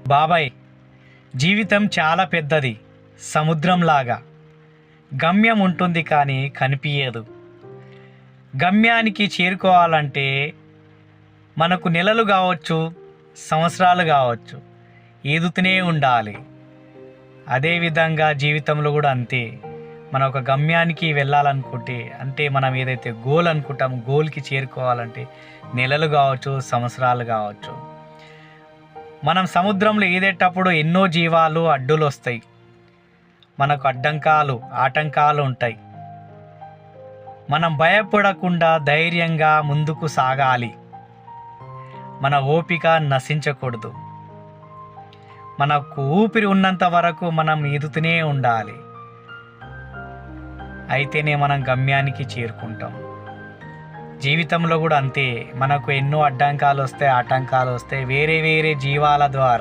బాబాయ్, జీవితం చాలా పెద్దది, సముద్రంలాగా. గమ్యం ఉంటుంది కానీ కనిపించదు. గమ్యానికి చేరుకోవాలంటే మనకు నెలలు కావచ్చు, సంవత్సరాలు కావచ్చు, ఈదుతూనే ఉండాలి. అదేవిధంగా జీవితంలో కూడా అంతే. మనం ఒక గమ్యానికి వెళ్ళాలనుకుంటే, అంటే మనం ఏదైతే గోల్ అనుకుంటామో గోల్కి చేరుకోవాలంటే నెలలు కావచ్చు, సంవత్సరాలు కావచ్చు. మనం సముద్రంలో ఈదేటప్పుడు ఎన్నో జీవాలు అడ్డులు వస్తాయి, మనకు ఆటంకాలు ఉంటాయి. మనం భయపడకుండా ధైర్యంగా ముందుకు సాగాలి. మన ఓపిక నశించకూడదు. మనకు ఊపిరి ఉన్నంత వరకు మనం ఈదుతూనే ఉండాలి. అయితేనే మనం గమ్యానికి చేరుకుంటాం. జీవితంలో కూడా అంతే. మనకు ఎన్నో ఆటంకాలు వస్తాయి. వేరే వేరే జీవాల ద్వారా